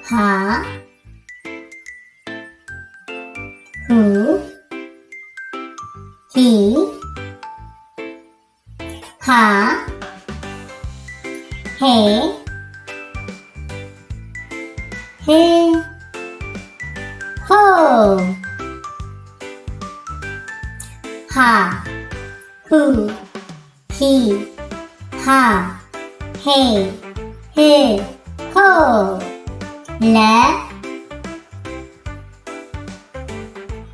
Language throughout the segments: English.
ha hu he ha he he ho ha hu he ha he he ho la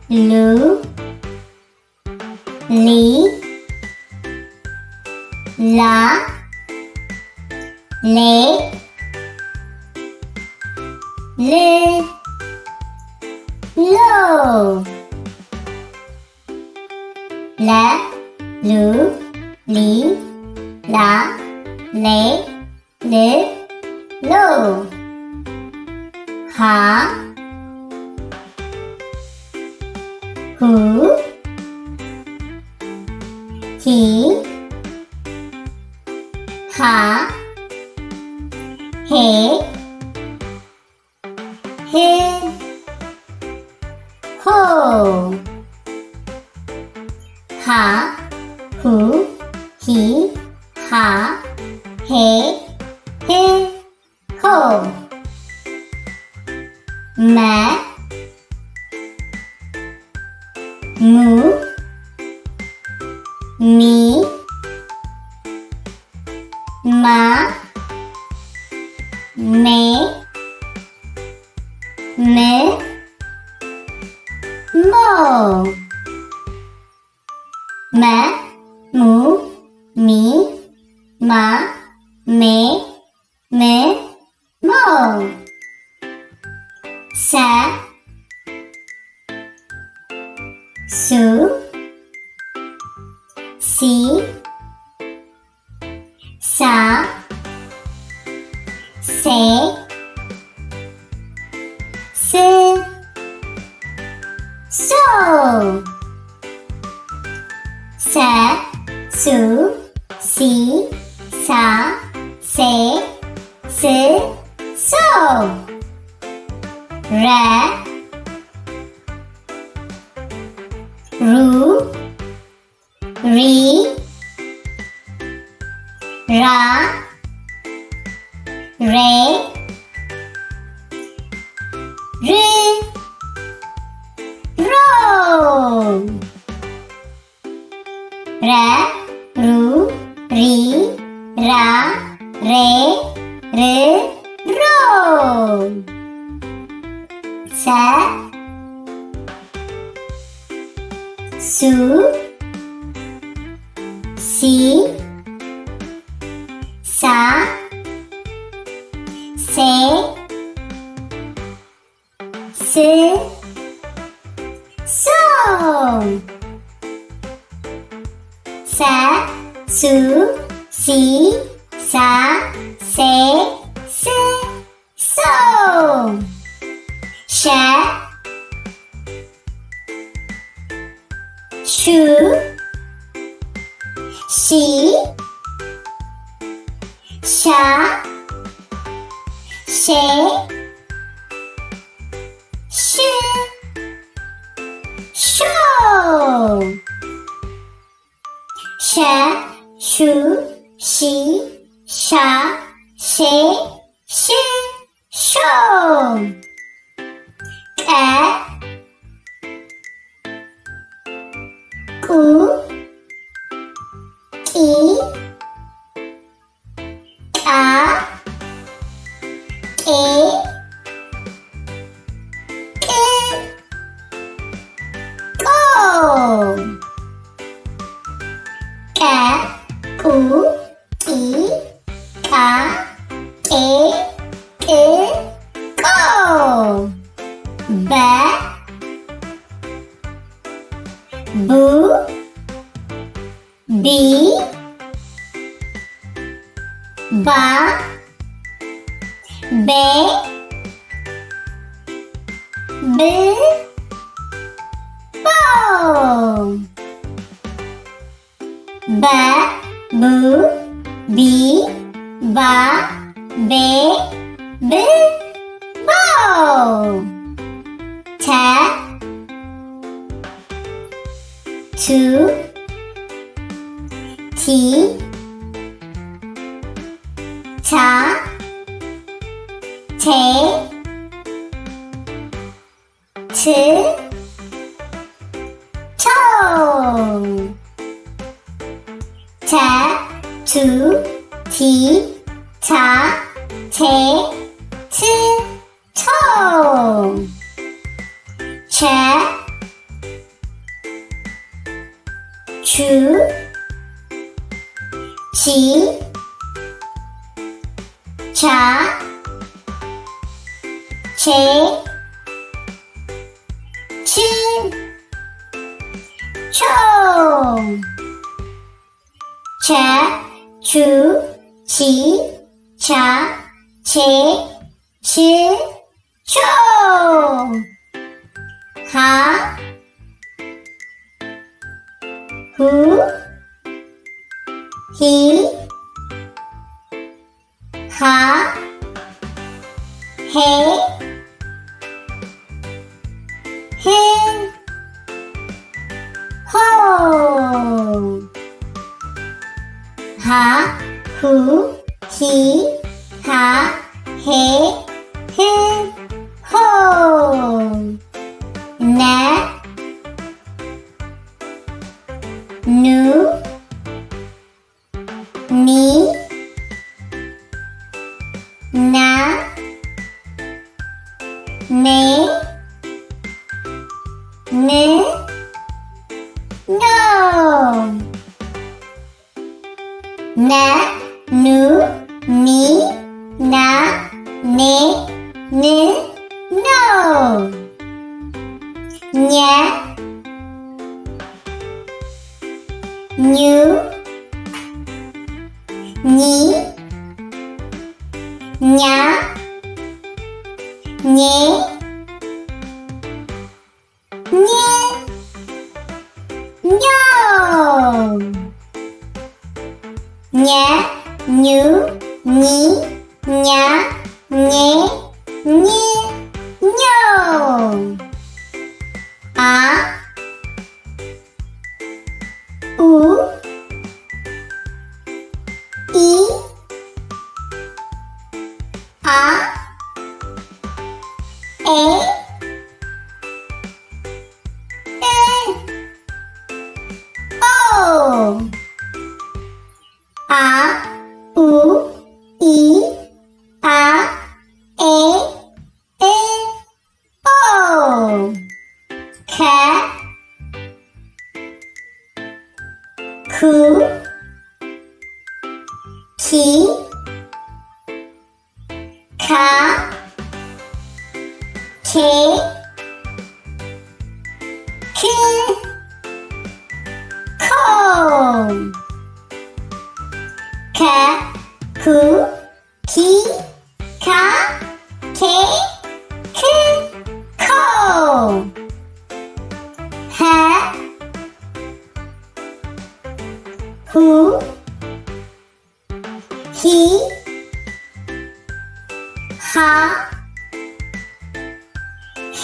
lu li la le le lo la lu li la le le lo ha hu he ha he he ho ha hu he ha he he ho ma mu mi ma me me mo ma mu mi ma me me mo sa su si sa se se so sa su si sa se se so ra ru ri ra re ri ro ra ru ri ra re re ro sa su si sa se se so sa su si sa se se so sha shu shi sha she shi sho sha shu shi sha she shi sho ka ku ki ka ke ke ko ka ku ki ka ke ke ko ba bu bi ba be bi bo ba bu bi ba be bi bo ተ ቱ ቲ ታ ቴ ት ቶ ተ ቱ ቲ ታ ቴ ት ቶ ቸ ቹ ቺ ቻ ቼ ች ቾ ቸ ቹ ቺ ቻ ቼ ች ቾ ሃ ሁ ሂ ሃ ሄ ህ ሆ ሃ ሁ ሂ ሃ ሄ ህ ሆ ነ ኑ ኒ ና ኔ ን ኖ ነ ኑ ኒ ና ኔ ን ኖ ኘ ኙ ኚ ኛ ኜ ኝ ኞ ኘ ኙ ኚ ኛ ኜ ኝ ኞ አ ኡ ኢ አ ኤ ኦ አ ኡ ኢ አ ኤ ኦ ከ ኩ ኪ ካ ኬ ክ ኮ ከ ኩ ኪ ካ ኬ ክ ኮ ሀ ሁ ሂ ሃ ሄ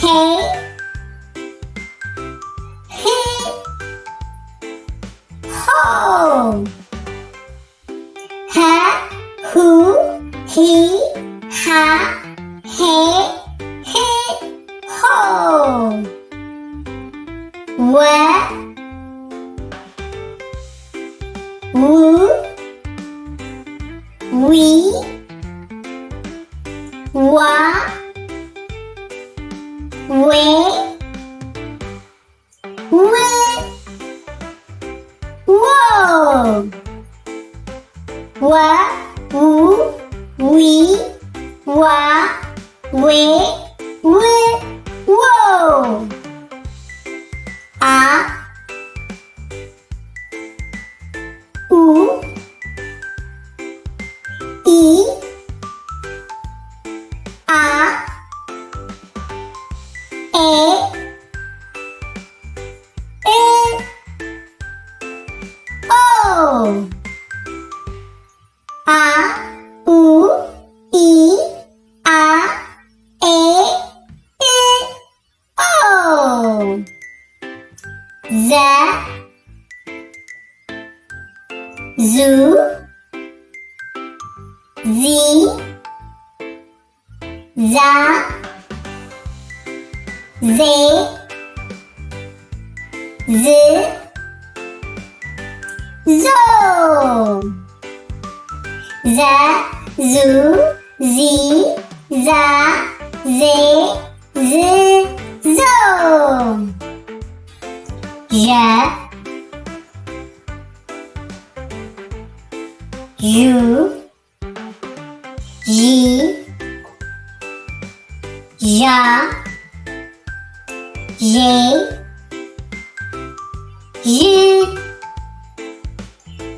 ህ ሆ ሀ ሁ ሂ ሃ ሄ ህ ሆ ወ ው ዊ ዋ ዌ ው ዎ ወ ው ዊ ዋ ዌ ው ዎ አ ኡ ኢ አ ኤ ኦ አ ኡ ኢ አ ኤ Z, Z, Z, za, ze, z, zo, za, zu, zi, za, ze, z, zo, ja, ju, ji, ja, je, yi,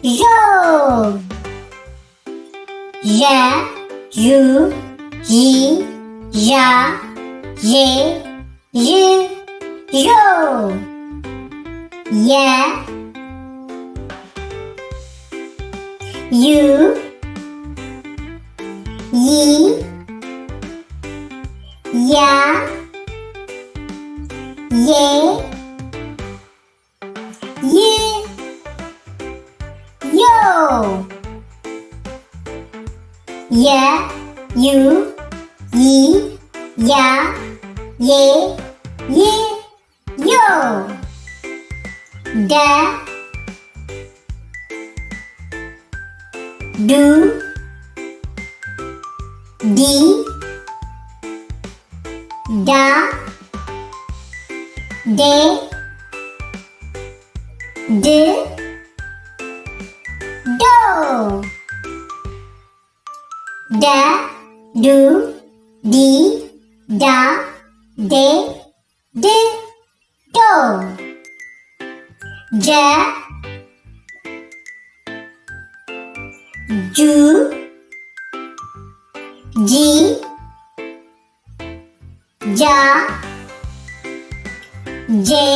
yo, ya, yu, yi, ya, ye, yi, yo, ya, yu, yi, ya, ye, yi, yo, ya, yu, yi, ya, ye, yi, yo, da, du, di, da, de, d, do, da, du, di, da, de, d, do, ja, ju, ji, ja, je,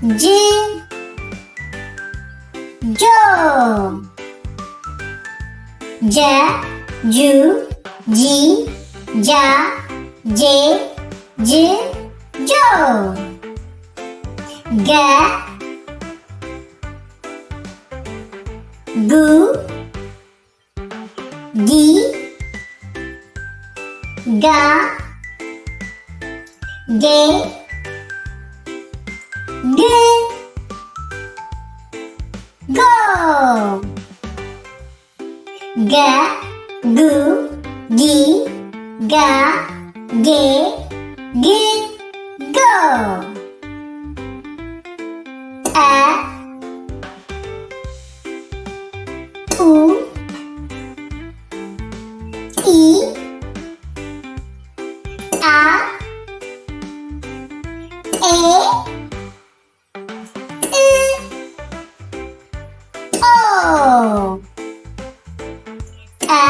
ji, jo, ja, ju, ji, ja, je, ji, jo, ga, gu, gi, ga, ge, ge, go, ga, gu, gi, ga, ge, gi, go, a, u, i, a, e, o, a,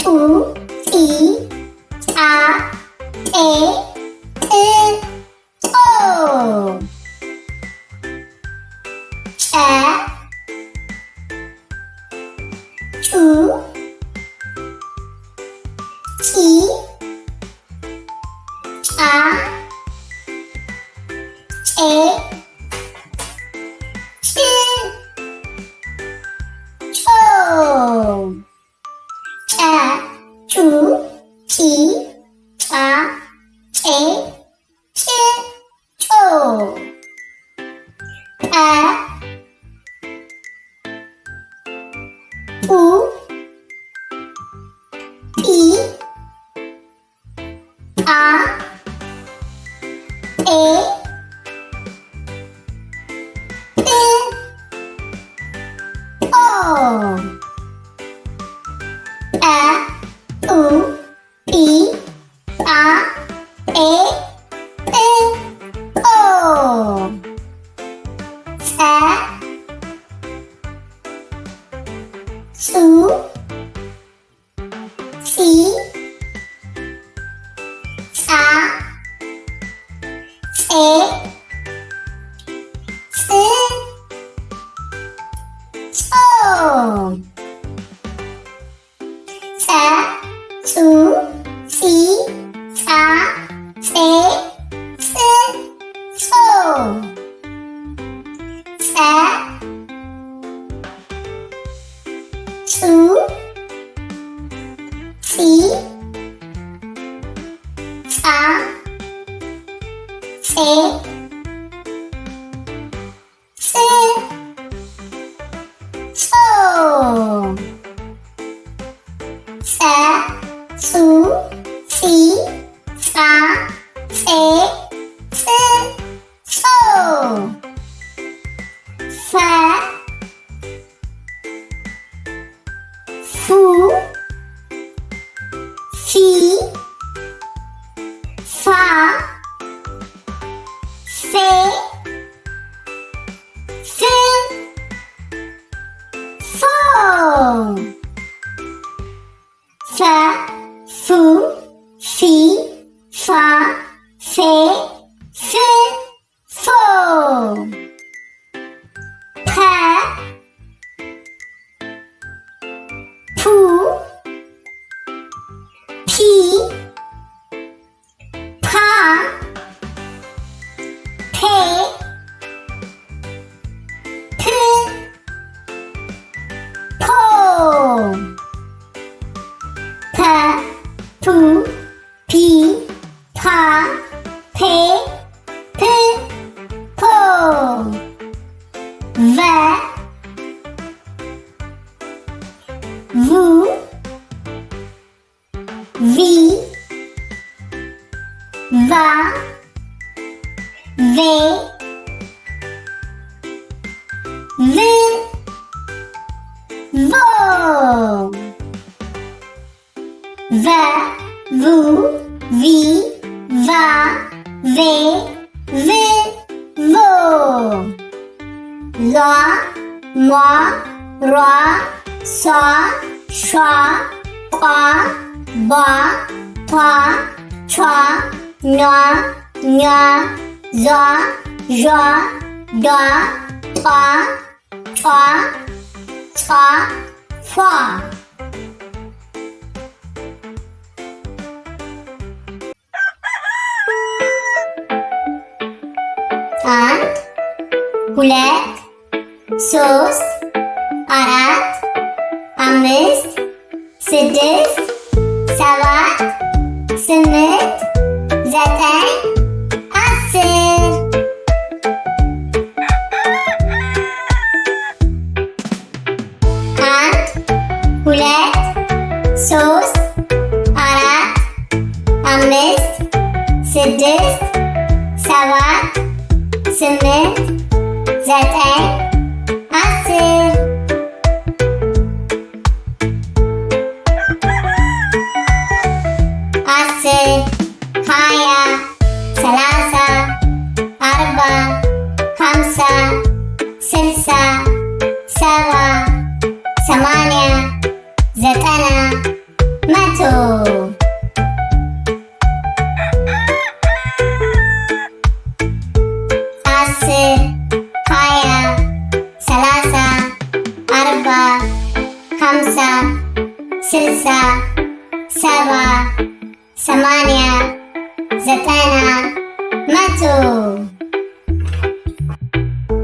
u, i, a, e, o, a, u, i, a, e, o, a, chu, chi, a, e, o, a, u, i, a, e, o, a, u, i, a, e, o, sa, su, si, sa, se, si, so, sa, su, si, sa, se, si, so, ጸ ጹ ጺ ጻ ጼ ጽ ጾ ፈ ፉ ፊ ፋ ፌ ፍ ፎ ፈ ፉ ፊ ፋ ፌ ፍ ፎ ፐ ፑ ፒ ፓ ፔ ፕ ፖ ፐ ፑ ፒ ፓ ፔ ፕ ፖ ቨ ቡ ቪ ቫ ቬ ቭ ቮ ቨ ቡ ቪ ቫ ቬ ቭ ቮ ሏ ሟ ሯ ሷ ሿ ቋ ቧ ቷ ቿ ኗ ኟ ዟ ዣ ዷ ጧ ጯ ጿ ፏ አንድ ሁለት ሶስት አራት አምስት ስድስት ሰባት ስምንት ዘጠኝ አስር አንድ ሁለት ሶስት አራት አምስት ስድስት ሰባት ስምንት ዘጠኝ አስር አስር ሃያ ሰላሳ አርባ ሃምሳ ስልሳ ሰባ ሰማንያ ዘጠና መቶ አስር ሃያ ሰላሳ አርባ ሃምሳ ስልሳ ሰባ ሰማንያ ዘጠና መቶ